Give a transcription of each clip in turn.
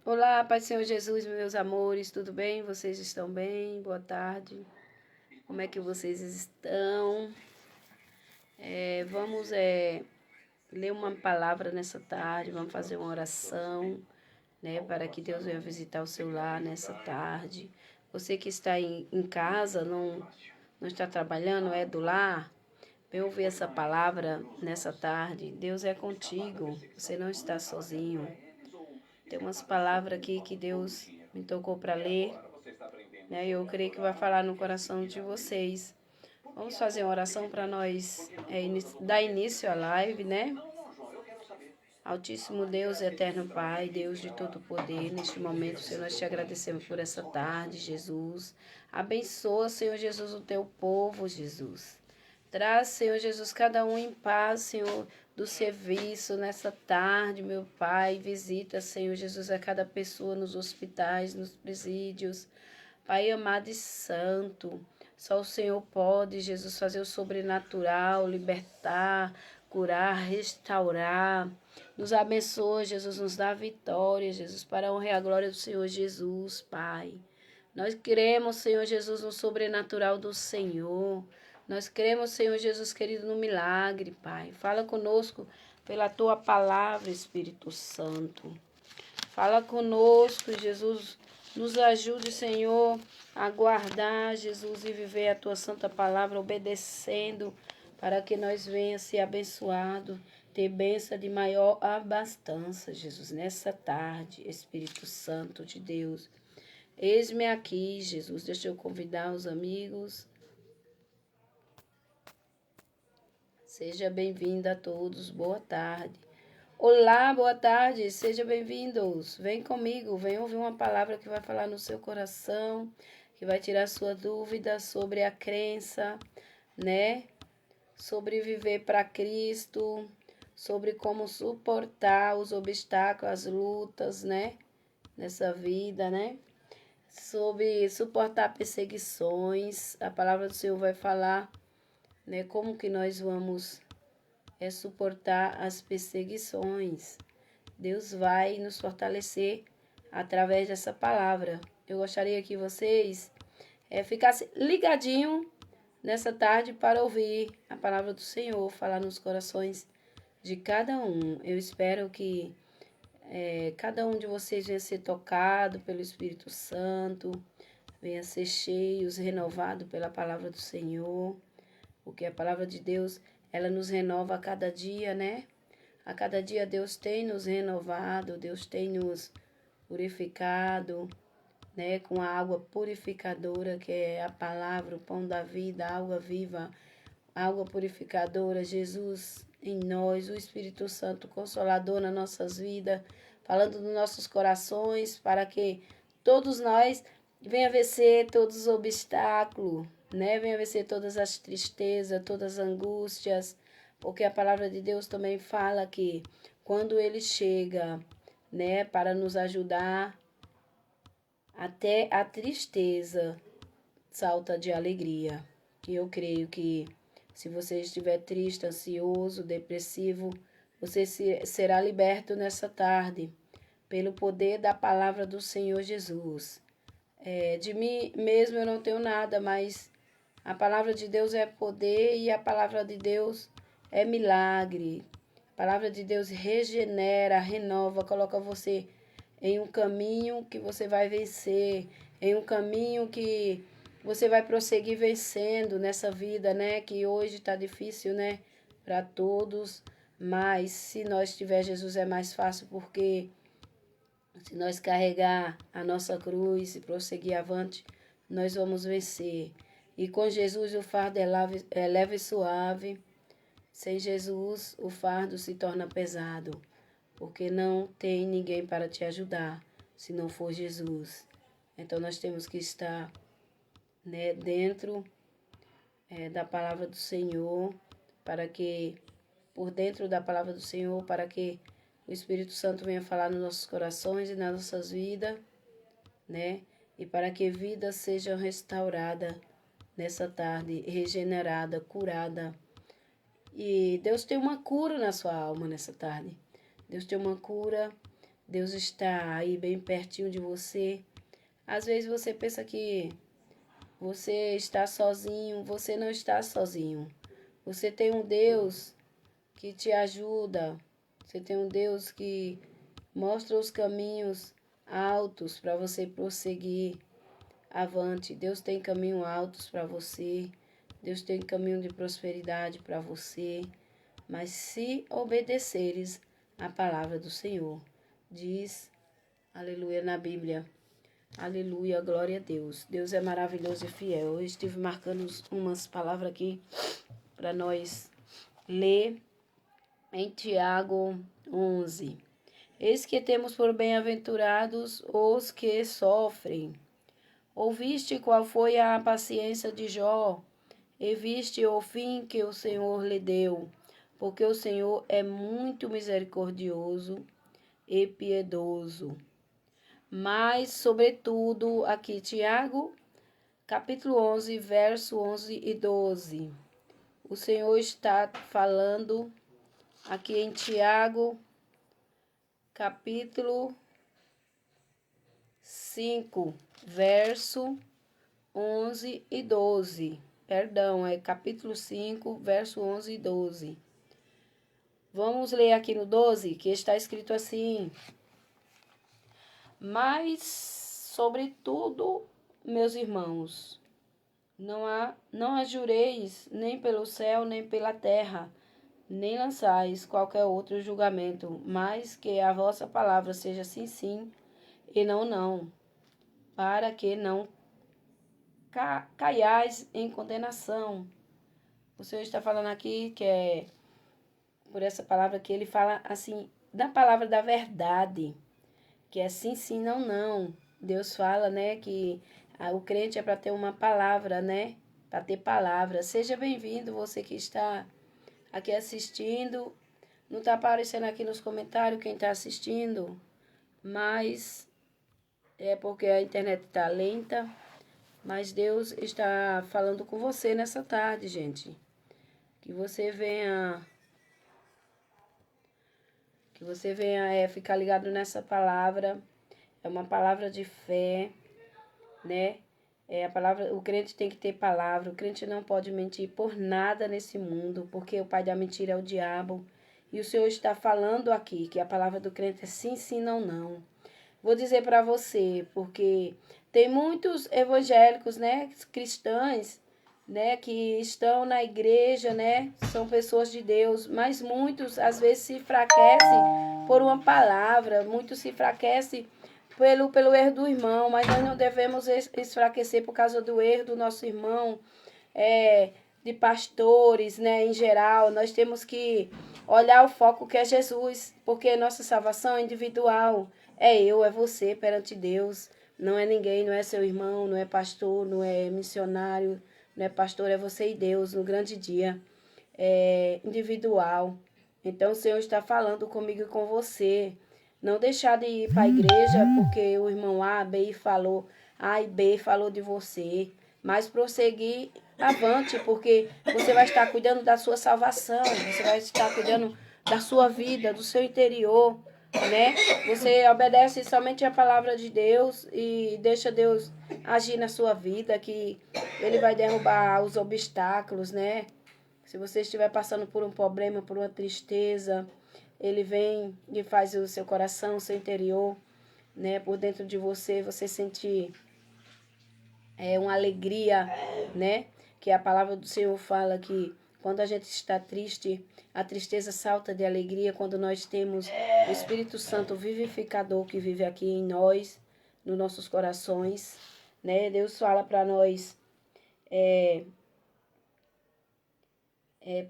Olá, Pai Senhor Jesus, meus amores, tudo bem? Vocês estão bem? Boa tarde. Como é que vocês estão? Vamos ler uma palavra nessa tarde, vamos fazer uma oração, né, para que Deus venha visitar o seu lar nessa tarde. Você que está em casa, não está trabalhando, é do lar, vem ouvir essa palavra nessa tarde. Deus é contigo, você não está sozinho. Tem umas palavras aqui que Deus me tocou para ler, né? Eu creio que vai falar no coração de vocês. Vamos fazer uma oração para nós dar início à live, né? Altíssimo Deus, eterno Pai, Deus de todo poder, neste momento, Senhor, nós te agradecemos por essa tarde, Jesus. Abençoa, Senhor Jesus, o teu povo, Jesus. Traz, Senhor Jesus, cada um em paz, Senhor, do serviço nessa tarde, meu Pai. Visita, Senhor Jesus, a cada pessoa nos hospitais, nos presídios. Pai amado e santo, só o Senhor pode, Jesus, fazer o sobrenatural, libertar, curar, restaurar. Nos abençoa, Jesus, nos dá vitória, Jesus, para a honra e a glória do Senhor Jesus, Pai. Nós cremos, Senhor Jesus, no sobrenatural do Senhor. Nós cremos, Senhor Jesus querido, no milagre, Pai. Fala conosco pela Tua palavra, Espírito Santo. Fala conosco, Jesus. Nos ajude, Senhor, a guardar, Jesus, e viver a Tua santa palavra, obedecendo, para que nós venha ser abençoado, ter bênção de maior abastança, Jesus, nessa tarde, Espírito Santo de Deus. Eis-me aqui, Jesus. Deixa eu convidar os amigos. Seja bem-vindo a todos. Boa tarde. Olá, boa tarde. Sejam bem-vindos. Vem comigo, vem ouvir uma palavra que vai falar no seu coração, que vai tirar sua dúvida sobre a crença, né? Sobre viver para Cristo, sobre como suportar os obstáculos, as lutas, né? Nessa vida, né? Sobre suportar perseguições. A palavra do Senhor vai falar, né? Como que nós vamos suportar as perseguições. Deus vai nos fortalecer através dessa palavra. Eu gostaria que vocês ficassem ligadinhos nessa tarde para ouvir a palavra do Senhor falar nos corações de cada um. Eu espero que cada um de vocês venha ser tocado pelo Espírito Santo, venha ser cheios, renovado pela palavra do Senhor, porque a palavra de Deus, ela nos renova a cada dia, né? A cada dia Deus tem nos renovado, Deus tem nos purificado, né? Com a água purificadora, que é a palavra, o pão da vida, a água viva, água purificadora, Jesus em nós, o Espírito Santo Consolador nas nossas vidas, falando nos nossos corações, para que todos nós venha vencer todos os obstáculos, né? Venha vencer todas as tristezas, todas as angústias, porque a palavra de Deus também fala que quando Ele chega, né, para nos ajudar, até a tristeza salta de alegria. E eu creio que se você estiver triste, ansioso, depressivo, você será liberto nessa tarde pelo poder da palavra do Senhor Jesus. De mim mesmo eu não tenho nada, mas a palavra de Deus é poder e a palavra de Deus é milagre. A palavra de Deus regenera, renova, coloca você em um caminho que você vai vencer, em um caminho que você vai prosseguir vencendo nessa vida, né? Que hoje está difícil, né? Para todos, mas se nós tiver Jesus é mais fácil, porque se nós carregar a nossa cruz e prosseguir avante, nós vamos vencer. E com Jesus o fardo é leve e suave. Sem Jesus o fardo se torna pesado, porque não tem ninguém para te ajudar se não for Jesus. Então nós temos que estar, né, dentro da palavra do Senhor, para que, por dentro da palavra do Senhor, para que o Espírito Santo venha falar nos nossos corações e nas nossas vidas, né? E para que vidas sejam restauradas nessa tarde, regenerada, curada. E Deus tem uma cura na sua alma nessa tarde. Deus tem uma cura Deus está aí bem pertinho de você. Às vezes você pensa que você está sozinho, você não está sozinho. Você tem um Deus que te ajuda. Você tem um Deus que mostra os caminhos altos para você prosseguir avante. Deus tem caminhos altos para você. Deus tem caminho de prosperidade para você. Mas se obedeceres a palavra do Senhor, diz, aleluia, na Bíblia. Aleluia, glória a Deus. Deus é maravilhoso e fiel. Eu estive marcando umas palavras aqui para nós ler em Tiago 11. Eis que temos por bem-aventurados os que sofrem. Ouviste qual foi a paciência de Jó, e viste o fim que o Senhor lhe deu, porque o Senhor é muito misericordioso e piedoso. Mas, sobretudo, aqui, Tiago, capítulo 11, verso 11 e 12. O Senhor está falando aqui em Tiago, capítulo 5, verso 11 e 12. Perdão, é capítulo 5, verso 11 e 12. Vamos ler aqui no 12, que está escrito assim: Mas, sobretudo, meus irmãos, não a jureis nem pelo céu, nem pela terra, nem lançais qualquer outro julgamento, mas que a vossa palavra seja sim, sim, e não, não, para que não caiais em condenação. O Senhor está falando aqui que é por essa palavra que ele fala assim, da palavra da verdade, que é sim, sim, não, não. Deus fala, né, que o crente é para ter uma palavra, né, para ter palavra. Seja bem-vindo, você que está aqui assistindo. Não está aparecendo aqui nos comentários quem está assistindo, mas é porque a internet está lenta. Mas Deus está falando com você nessa tarde, gente. Que você venha ficar ligado nessa palavra. É uma palavra de fé, né? O crente tem que ter palavra. O crente não pode mentir por nada nesse mundo, porque o pai da mentira é o diabo. E o Senhor está falando aqui que a palavra do crente é sim, sim, não, não. Vou dizer para você, porque tem muitos evangélicos, né, cristãos, né, que estão na igreja, né, são pessoas de Deus, mas muitos às vezes se enfraquecem por uma palavra, muitos se enfraquecem pelo erro do irmão, mas nós não devemos enfraquecer por causa do erro do nosso irmão, de pastores, né, em geral. Nós temos que olhar o foco que é Jesus, porque nossa salvação é individual. É eu, é você perante Deus. Não é ninguém, não é seu irmão, não é pastor, não é missionário, não é pastor, é você e Deus no grande dia. É individual. Então o Senhor está falando comigo e com você. Não deixar de ir para a igreja porque o irmão A, B falou, A e B falou de você. Mas prosseguir avante, porque você vai estar cuidando da sua salvação, você vai estar cuidando da sua vida, do seu interior, né? Você obedece somente a palavra de Deus e deixa Deus agir na sua vida, que Ele vai derrubar os obstáculos, né? Se você estiver passando por um problema, por uma tristeza, Ele vem e faz o seu coração, o seu interior, né? Por dentro de você, você sentir uma alegria, né? Que a palavra do Senhor fala que quando a gente está triste, a tristeza salta de alegria quando nós temos o Espírito Santo vivificador que vive aqui em nós, nos nossos corações, né? Deus fala para nós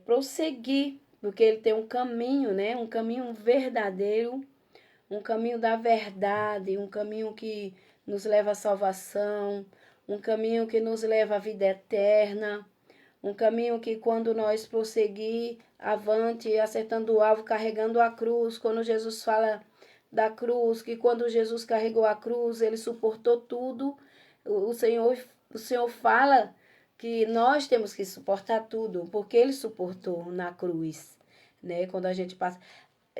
prosseguir, porque Ele tem um caminho, né? Um caminho verdadeiro, um caminho da verdade, um caminho que nos leva à salvação, um caminho que nos leva à vida eterna, um caminho que quando nós prosseguir avante, acertando o alvo, carregando a cruz, quando Jesus fala da cruz, que quando Jesus carregou a cruz, ele suportou tudo, o Senhor fala que nós temos que suportar tudo, porque ele suportou na cruz, né? Quando a gente passa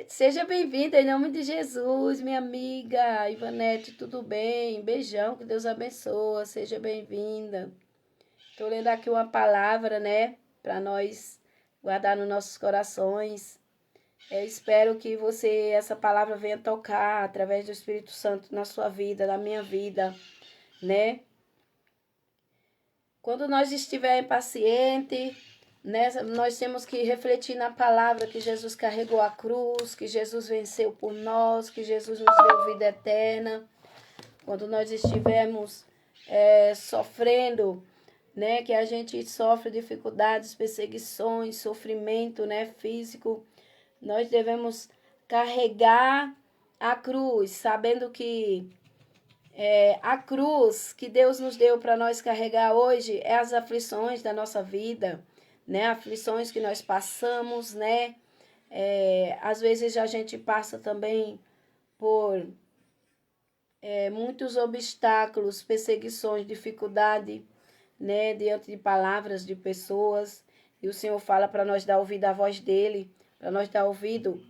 Seja bem-vinda em nome de Jesus, minha amiga Ivanete, tudo bem? Beijão, que Deus abençoe, seja bem-vinda. Estou lendo aqui uma palavra, né, para nós guardar nos nossos corações. Eu espero que essa palavra venha tocar através do Espírito Santo na sua vida, na minha vida, né? Quando nós estiver impaciente, né, nós temos que refletir na palavra que Jesus carregou a cruz, que Jesus venceu por nós, que Jesus nos deu vida eterna. Quando nós estivermos sofrendo, né, que a gente sofre dificuldades, perseguições, sofrimento, né, físico, nós devemos carregar a cruz, sabendo que a cruz que Deus nos deu para nós carregar hoje é as aflições da nossa vida, né? Aflições que nós passamos, né? Às vezes a gente passa também por muitos obstáculos, perseguições, dificuldade, né? Diante de palavras de pessoas. E o Senhor fala para nós dar ouvido à voz dele, para nós dar ouvido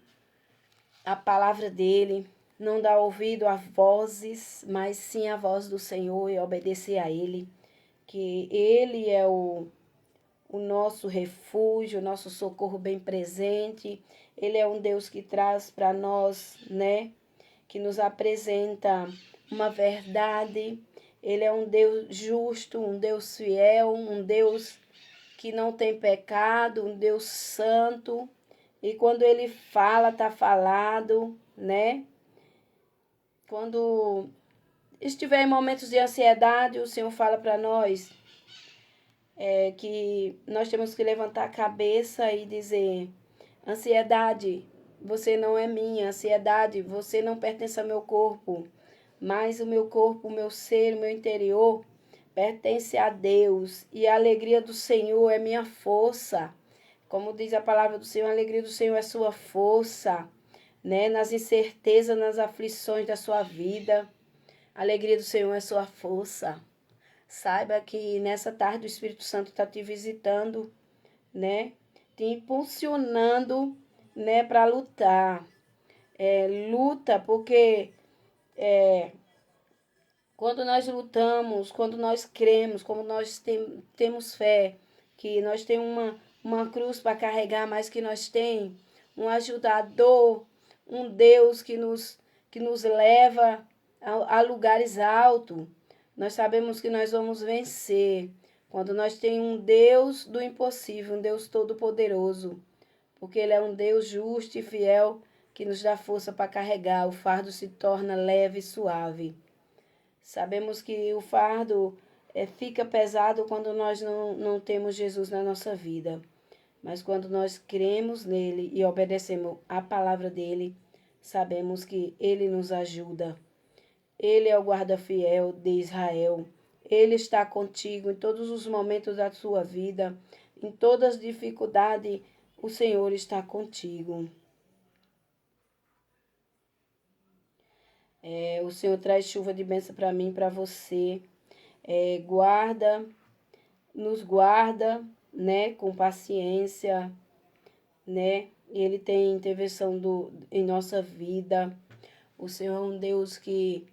à palavra dele. Não dar ouvido a vozes, mas sim a voz do Senhor e obedecer a ele. Que ele é o nosso refúgio, o nosso socorro bem presente. Ele é um Deus que traz para nós, né? Que nos apresenta uma verdade. Ele é um Deus justo, um Deus fiel, um Deus que não tem pecado, um Deus santo. E quando ele fala, tá falado, né? Quando estiver em momentos de ansiedade, o Senhor fala para nós que nós temos que levantar a cabeça e dizer: ansiedade, você não é minha, ansiedade, você não pertence ao meu corpo, mas o meu corpo, o meu ser, o meu interior pertence a Deus, e a alegria do Senhor é minha força. Como diz a palavra do Senhor, a alegria do Senhor é sua força, né? Nas incertezas, nas aflições da sua vida. A alegria do Senhor é sua força. Saiba que nessa tarde o Espírito Santo está te visitando, né? Te impulsionando, né, para lutar. Luta, porque quando nós lutamos, quando nós cremos, quando nós temos fé, que nós temos uma cruz para carregar, mas que nós temos um ajudador, um Deus que nos leva a lugares altos. Nós sabemos que nós vamos vencer quando nós temos um Deus do impossível, um Deus todo-poderoso, porque Ele é um Deus justo e fiel que nos dá força para carregar. O fardo se torna leve e suave. Sabemos que o fardo fica pesado quando nós não temos Jesus na nossa vida. Mas quando nós cremos nele e obedecemos a palavra dele, sabemos que ele nos ajuda. Ele é o guarda fiel de Israel. Ele está contigo em todos os momentos da sua vida. Em todas as dificuldades, o Senhor está contigo. O Senhor traz chuva de bênção para mim, para você. Nos guarda, né, com paciência, né? Ele tem intervenção em nossa vida. O Senhor é um Deus que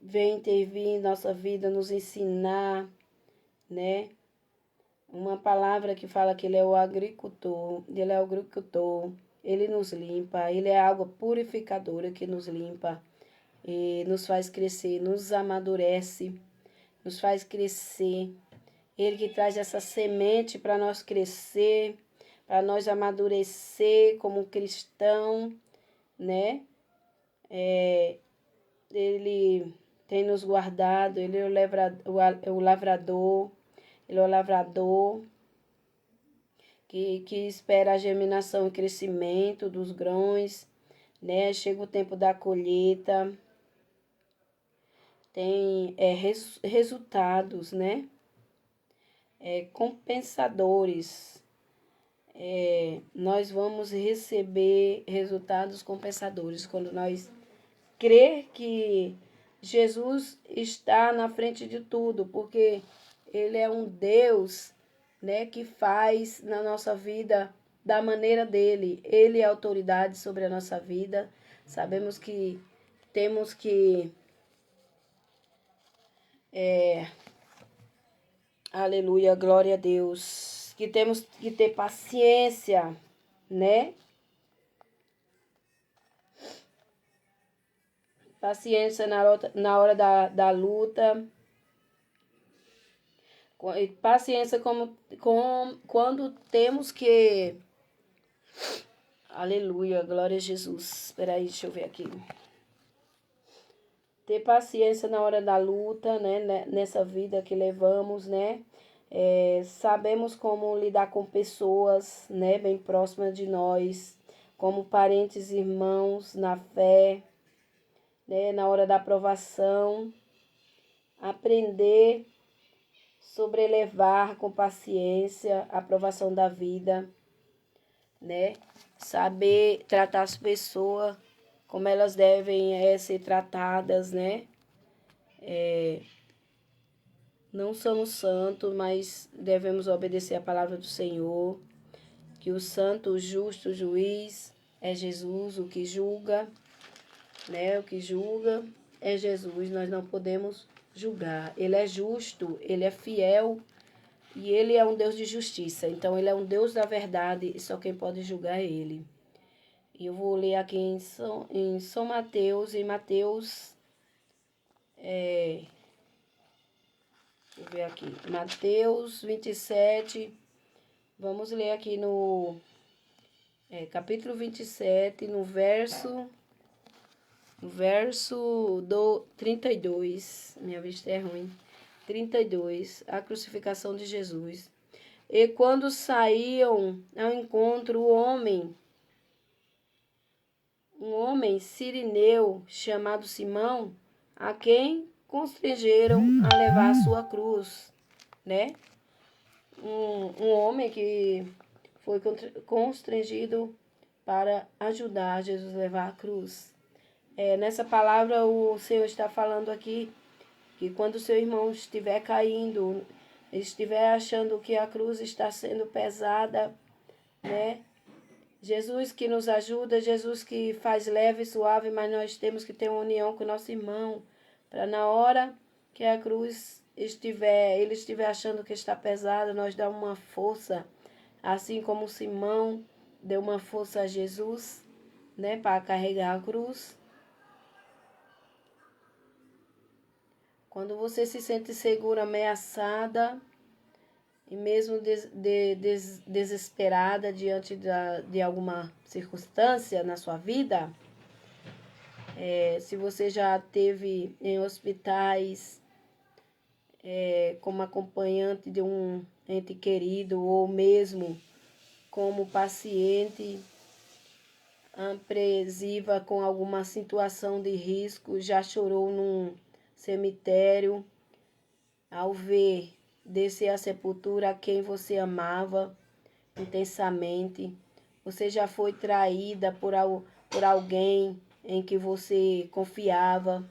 vem intervir em nossa vida, nos ensinar, né? Uma palavra que fala que ele é o agricultor, ele nos limpa, ele é a água purificadora que nos limpa e nos faz crescer, nos amadurece, nos faz crescer. Ele que traz essa semente para nós crescer, para nós amadurecer como cristão, né? Ele tem nos guardado, ele é o lavrador, ele é o lavrador que espera a germinação e crescimento dos grãos, né? Chega o tempo da colheita, tem resultados, né? Compensadores. Nós vamos receber resultados compensadores quando nós crer que Jesus está na frente de tudo, porque ele é um Deus, né, que faz na nossa vida da maneira dele. Ele é autoridade sobre a nossa vida. Sabemos que temos que, aleluia, glória a Deus, que temos que ter paciência, né? Paciência na hora da luta. Paciência quando temos que... Aleluia, glória a Jesus. Espera aí, deixa eu ver aqui. Ter paciência na hora da luta, né? Nessa vida que levamos, né? Sabemos como lidar com pessoas, né? Bem próximas de nós, como parentes, irmãos na fé, né? Na hora da provação. Aprender, sobrelevar com paciência a provação da vida, né? Saber tratar as pessoas como elas devem ser tratadas, né? Não somos santos, mas devemos obedecer a palavra do Senhor, que o santo, o justo, o juiz é Jesus, o que julga, né? O que julga é Jesus, nós não podemos julgar. Ele é justo, ele é fiel e ele é um Deus de justiça. Então, ele é um Deus da verdade e só quem pode julgar é ele. E eu vou ler aqui em São Mateus, em Mateus, deixa eu ver aqui, Mateus 27, vamos ler aqui no capítulo 27, no verso do 32, minha vista é ruim, 32, a crucificação de Jesus. E quando saíam ao encontro um homem sirineu chamado Simão, a quem constrangeram a levar a sua cruz, né? Um homem que foi constrangido para ajudar Jesus a levar a cruz. Nessa palavra o Senhor está falando aqui que quando o seu irmão estiver caindo, estiver achando que a cruz está sendo pesada, né? Jesus que nos ajuda, Jesus que faz leve e suave, mas nós temos que ter uma união com o nosso irmão, para na hora que a cruz ele estiver achando que está pesada, nós dá uma força, assim como Simão deu uma força a Jesus, né, para carregar a cruz. Quando você se sente segura, ameaçada e mesmo desesperada diante de alguma circunstância na sua vida, se você já esteve em hospitais como acompanhante de um ente querido ou mesmo como paciente apreensiva com alguma situação de risco, já chorou num cemitério ao ver descer à sepultura a quem você amava intensamente. Você já foi traída por alguém em que você confiava,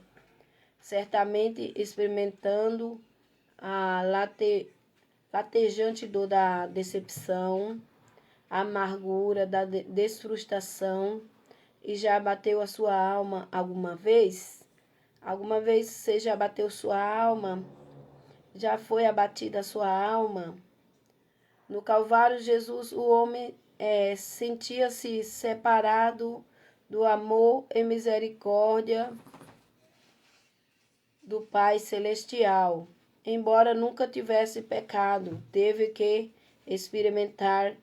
certamente experimentando a latejante dor da decepção, a amargura da desfrustração, e já bateu a sua alma alguma vez? Alguma vez você já bateu sua alma? Já foi abatida a sua alma? No Calvário, Jesus, o homem, sentia-se separado do amor e misericórdia do Pai Celestial. Embora nunca tivesse pecado, teve que experimentar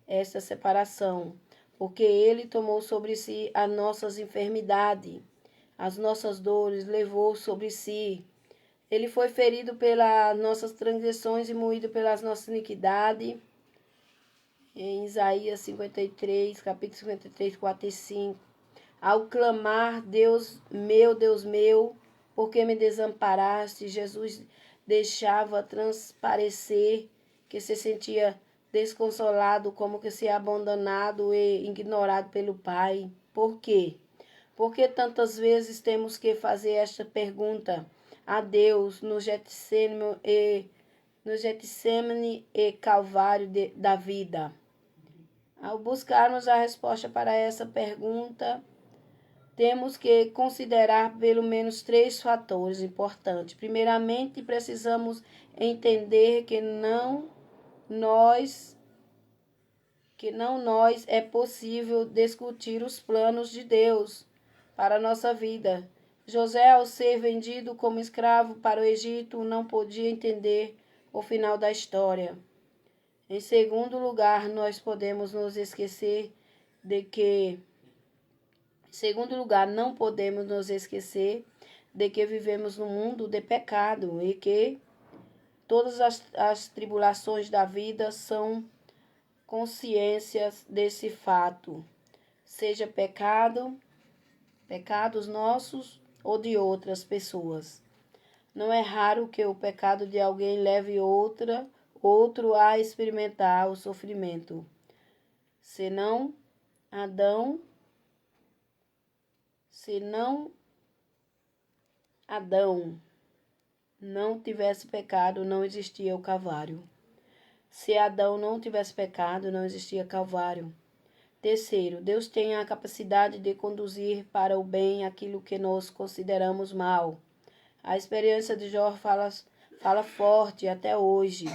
essa separação, porque ele tomou sobre si as nossas enfermidades, as nossas dores, levou sobre si. Ele foi ferido pelas nossas transgressões e moído pelas nossas iniquidades. Em Isaías 53, capítulo 53, 4 e 5. Ao clamar, Deus meu, por que me desamparaste? Jesus deixava transparecer que se sentia desconsolado, como que se abandonado e ignorado pelo Pai. Por quê? Porque tantas vezes temos que fazer esta pergunta a Deus no Getsemane e Calvário da vida. Ao buscarmos a resposta para essa pergunta, temos que considerar pelo menos 3 fatores importantes. Primeiramente, precisamos entender que não nós é possível discutir os planos de Deus para a nossa vida. José, ao ser vendido como escravo para o Egito, não podia entender o final da história. Em segundo lugar, nós podemos nos esquecer de que não podemos nos esquecer de que vivemos num mundo de pecado e que todas as tribulações da vida são consciências desse fato, seja pecados nossos ou de outras pessoas. Não é raro que o pecado de alguém leve outro a experimentar o sofrimento. Senão Adão não tivesse pecado, não existia o Calvário. Se Adão não tivesse pecado, não existia Calvário. Terceiro, Deus tem a capacidade de conduzir para o bem aquilo que nós consideramos mal. A experiência de Jó fala forte até hoje.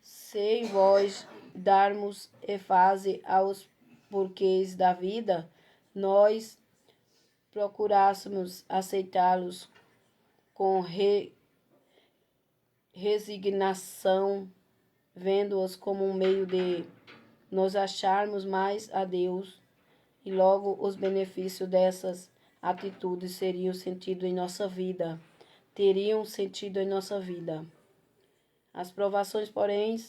Se em vós darmos ênfase aos porquês da vida, nós procurássemos aceitá-los com resignação, vendo-os como um meio de nos acharmos mais a Deus, e logo os benefícios dessas atitudes teriam sentido em nossa vida. As provações, porém,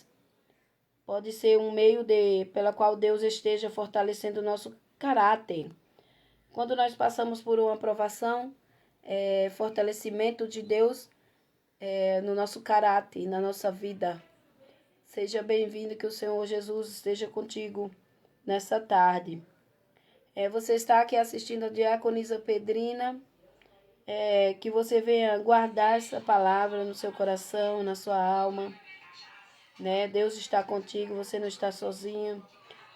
pode ser um meio pela qual Deus esteja fortalecendo o nosso caráter. Quando nós passamos por uma provação, fortalecimento de Deus no nosso caráter, na nossa vida. Seja bem-vindo, que o Senhor Jesus esteja contigo nessa tarde. Você está aqui assistindo a Diaconisa Pedrina, que você venha guardar essa palavra no seu coração, na sua alma. Né? Deus está contigo, você não está sozinho.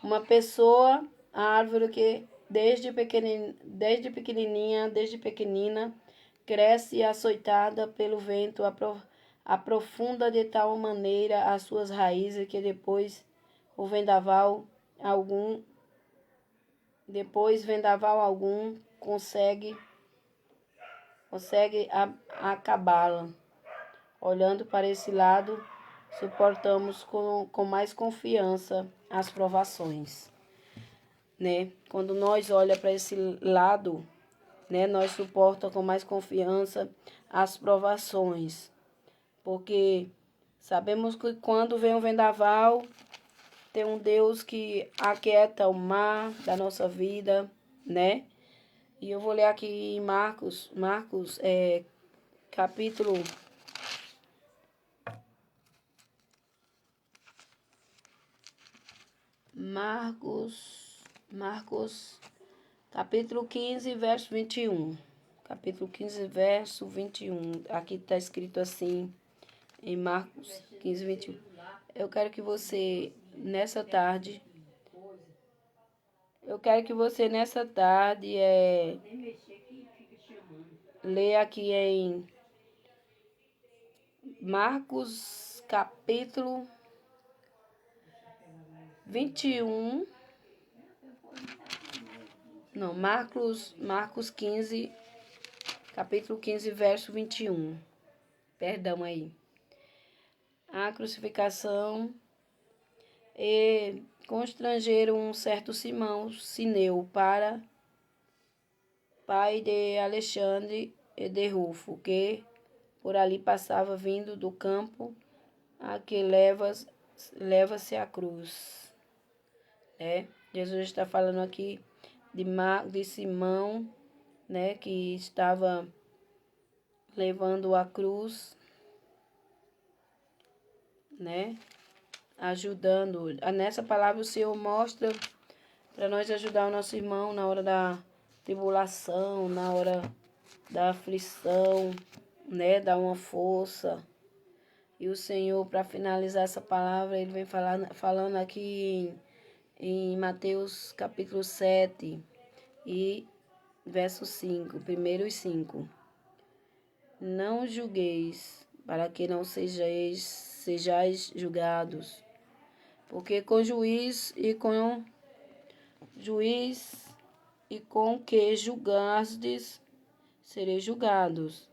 Uma pessoa, a árvore que desde pequenina, cresce açoitada pelo vento, aprofunda de tal maneira as suas raízes que depois vendaval algum consegue acabá-la. Olhando para esse lado, suportamos com mais confiança as provações. Né? Quando nós olhamos para esse lado, né, nós suportamos com mais confiança as provações. Porque sabemos que quando vem o vendaval, tem um Deus que aquieta o mar da nossa vida, né? E eu vou ler aqui em Marcos, capítulo 15, verso 21. Capítulo 15, verso 21. Aqui está escrito assim, em Marcos 15, 21. Eu quero que você, nessa tarde, leia aqui em Marcos, capítulo 21. Não, Marcos 15, capítulo 15, verso 21. Perdão aí. A crucificação e constrangeram um certo Simão Cineu, pai de Alexandre e de Rufo, que por ali passava vindo do campo a que leva-se a cruz. Jesus está falando aqui de Simão, né, que estava levando a cruz, né, ajudando. Nessa palavra o Senhor mostra para nós ajudar o nosso irmão na hora da tribulação, na hora da aflição, né, dar uma força. E o Senhor, para finalizar essa palavra, ele vem falando aqui em Mateus capítulo 7 e verso 5, primeiros 5. Não julgueis, para que não sejais julgados, porque com juiz e com que julgasdes, sereis julgados,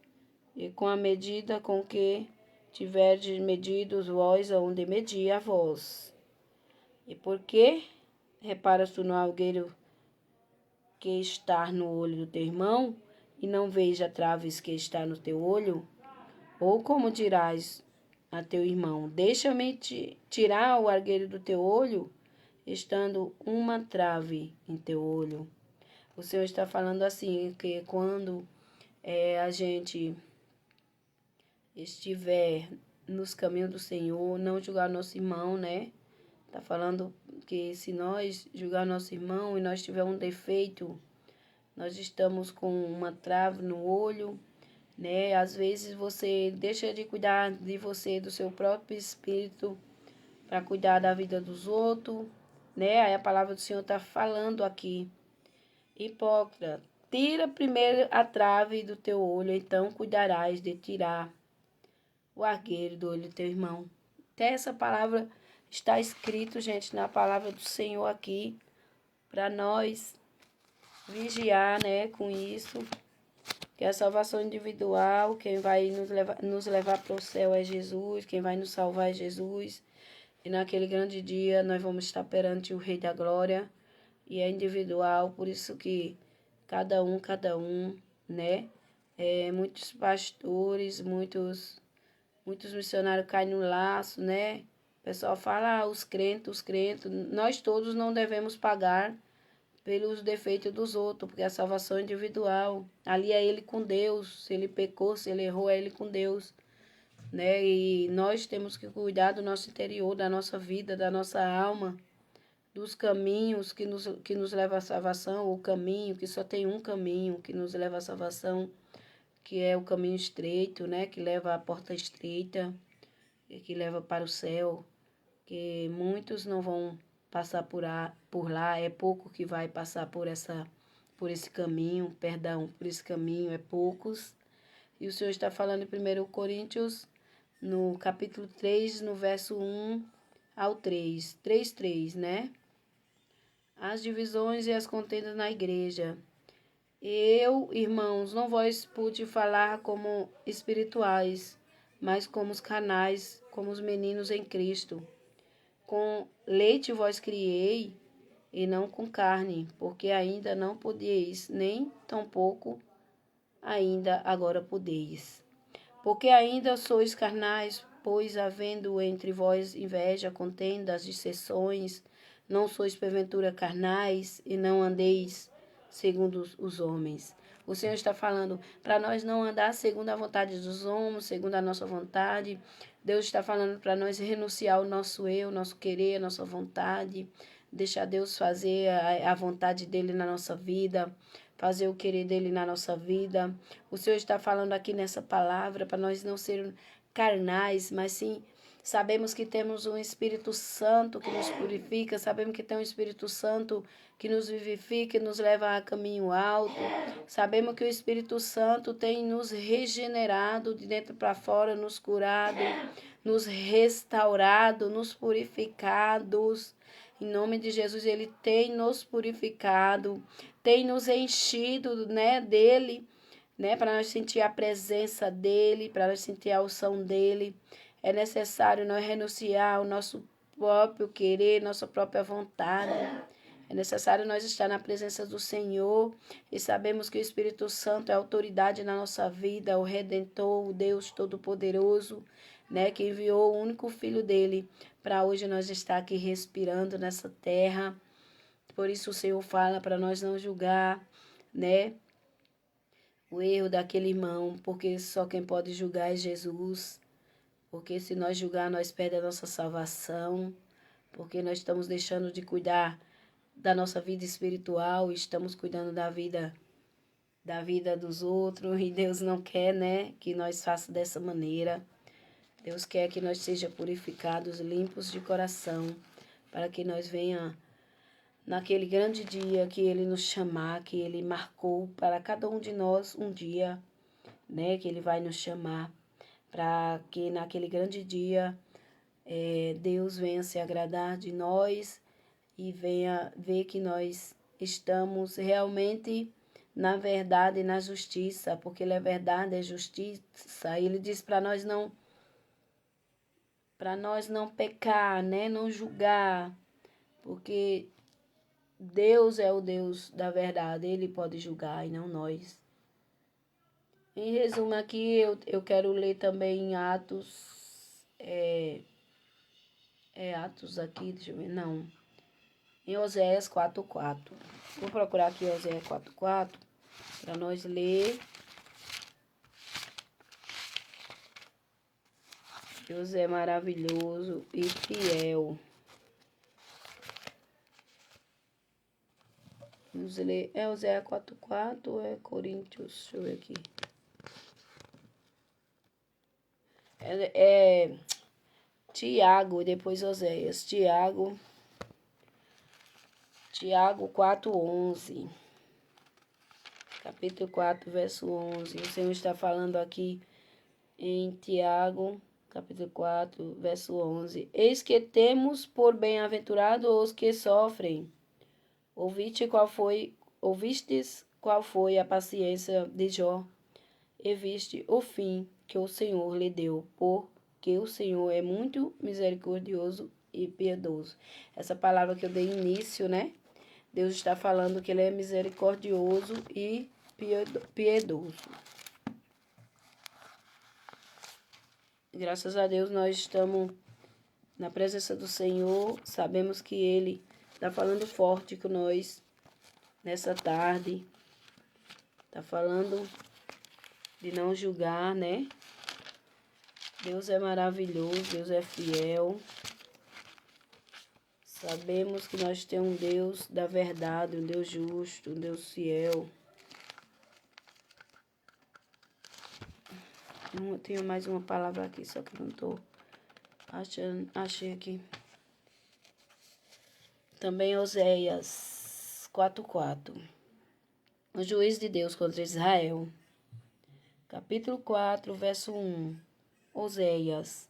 e com a medida com que tiverdes medidos vós, aonde medir a vós. E por que reparas tu no algueiro que está no olho do teu irmão, e não veja a traves que está no teu olho? Ou como dirás a teu irmão, deixa-me tirar o argueiro do teu olho, estando uma trave em teu olho? O Senhor está falando assim, que quando a gente estiver nos caminhos do Senhor, não julgar nosso irmão, né? Está falando que se nós julgar nosso irmão e nós tivermos um defeito, nós estamos com uma trave no olho, né? Às vezes você deixa de cuidar de você, do seu próprio espírito, para cuidar da vida dos outros, né? Aí a palavra do Senhor está falando aqui. Hipócrita, tira primeiro a trave do teu olho, então cuidarás de tirar o argueiro do olho do teu irmão. Até essa palavra está escrito, gente, na palavra do Senhor aqui, para nós vigiar, né, com isso, que a salvação individual, quem vai nos levar para o céu é Jesus, quem vai nos salvar é Jesus, e naquele grande dia nós vamos estar perante o Rei da Glória, e é individual, por isso que cada um, né, muitos pastores, muitos missionários caem no laço, né? O pessoal fala, os crentes, nós todos não devemos pagar pelos defeitos dos outros, porque a salvação é individual. Ali é ele com Deus, se ele pecou, se ele errou, é ele com Deus, né? E nós temos que cuidar do nosso interior, da nossa vida, da nossa alma, dos caminhos que nos levam à salvação, o caminho, que só tem um caminho que nos leva à salvação, que é o caminho estreito, né? Que leva à porta estreita, que leva para o céu, que muitos não vão passar por lá, é pouco que vai passar por esse caminho, por esse caminho, é poucos. E o Senhor está falando em 1 Coríntios, no capítulo 3, no verso 1 ao 3, 3, né? As divisões e as contendas na igreja. Eu, irmãos, não vos pude falar como espirituais, mas como os carnais, como os meninos em Cristo. Com leite vos criei, e não com carne, porque ainda não podieis, nem tampouco ainda agora podeis. Porque ainda sois carnais, pois havendo entre vós inveja, contendas, dissensões, não sois porventura carnais, e não andeis segundo os homens. O Senhor está falando para nós não andar segundo a vontade dos homens, segundo a nossa vontade. Deus está falando para nós renunciar ao nosso eu, nosso querer, a nossa vontade. Deixar Deus fazer a vontade dele na nossa vida, fazer o querer dele na nossa vida. O Senhor está falando aqui nessa palavra para nós não sermos carnais, mas sim sabemos que temos um Espírito Santo que nos purifica, sabemos que tem um Espírito Santo que nos vivifica e nos leva a caminho alto. Sabemos que o Espírito Santo tem nos regenerado de dentro para fora, nos curado, nos restaurado, nos purificados. Em nome de Jesus, Ele tem nos purificado, tem nos enchido, né, dele, né, para nós sentir a presença dele, para nós sentir a unção dele. É necessário nós renunciar ao nosso próprio querer, nossa própria vontade. É necessário nós estar na presença do Senhor e sabemos que o Espírito Santo é autoridade na nossa vida, o Redentor, o Deus Todo-Poderoso, né, que enviou o único Filho dele para hoje nós estar aqui respirando nessa terra. Por isso o Senhor fala para nós não julgar, né, o erro daquele irmão, porque só quem pode julgar é Jesus. Porque se nós julgar, nós perdemos a nossa salvação, porque nós estamos deixando de cuidar da nossa vida espiritual, estamos cuidando da vida dos outros, e Deus não quer, né, que nós façamos dessa maneira. Deus quer que nós sejamos purificados, limpos de coração, para que nós venha naquele grande dia que Ele nos chamar, que Ele marcou para cada um de nós um dia, né? Que Ele vai nos chamar para que naquele grande dia Deus venha se agradar de nós e venha ver que nós estamos realmente na verdade e na justiça, porque Ele é verdade, é justiça. Ele diz para nós não pecar, né? Não julgar, porque Deus é o Deus da verdade, Ele pode julgar e não nós. Em resumo aqui, eu quero ler também em Atos, Atos aqui, deixa eu ver, não, em Oséias 4:4. Vou procurar aqui Oséias 4:4 para nós ler. Deus é maravilhoso e fiel. Vamos ler, Oséias 4:4 ou é Coríntios? Deixa eu ver aqui. É Tiago, depois Oséias. Tiago 4:11. Capítulo 4, verso 11. O Senhor está falando aqui em Tiago, capítulo 4, verso 11. Eis que temos por bem-aventurado os que sofrem. Ouvistes qual foi a paciência de Jó, e viste o fim que o Senhor lhe deu, porque o Senhor é muito misericordioso e piedoso. Essa palavra que eu dei início, né? Deus está falando que Ele é misericordioso e piedoso. Graças a Deus nós estamos na presença do Senhor. Sabemos que Ele está falando forte com nós nessa tarde. Está falando de não julgar, né? Deus é maravilhoso, Deus é fiel. Sabemos que nós temos um Deus da verdade, um Deus justo, um Deus fiel. Eu tenho mais uma palavra aqui, só que não estou achando. Achei aqui. Também Oséias 4:4. O juízo de Deus contra Israel. Capítulo 4, verso 1. Oséias.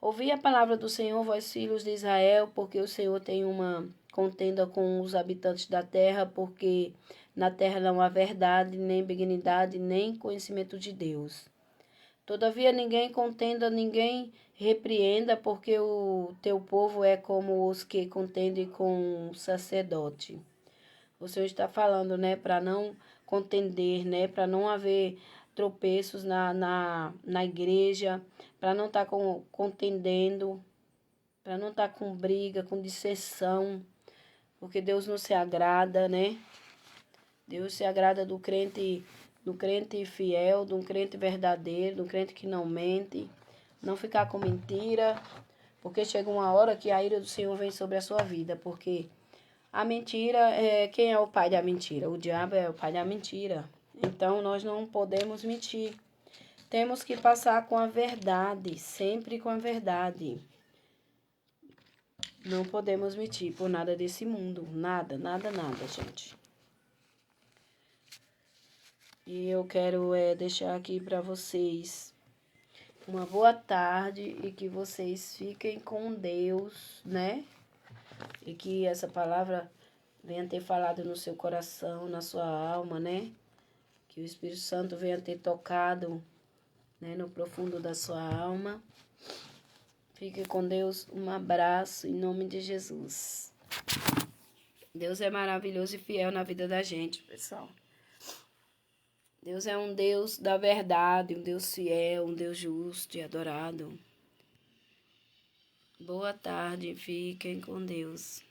Ouvi a palavra do Senhor, vós filhos de Israel, porque o Senhor tem uma contenda com os habitantes da terra, porque na terra não há verdade, nem benignidade, nem conhecimento de Deus. Todavia ninguém contenda, ninguém repreenda, porque o teu povo é como os que contendem com o sacerdote. O Senhor está falando, né, para não contender, né, para não haver tropeços na igreja, para não estar contendendo, para não estar com briga, com dissensão, porque Deus não se agrada, né? Deus se agrada do crente fiel, de um crente verdadeiro, de um crente que não mente, não ficar com mentira, porque chega uma hora que a ira do Senhor vem sobre a sua vida, porque a mentira, quem é o pai da mentira? O diabo é o pai da mentira. Então, nós não podemos mentir. Temos que passar com a verdade, sempre com a verdade. Não podemos mentir por nada desse mundo. Nada, nada, nada, gente. E eu quero deixar aqui para vocês uma boa tarde e que vocês fiquem com Deus, né? E que essa palavra venha ter falado no seu coração, na sua alma, né? Que o Espírito Santo venha ter tocado, né, no profundo da sua alma. Fique com Deus. Um abraço em nome de Jesus. Deus é maravilhoso e fiel na vida da gente, pessoal. Deus é um Deus da verdade, um Deus fiel, um Deus justo e adorado. Boa tarde, fiquem com Deus.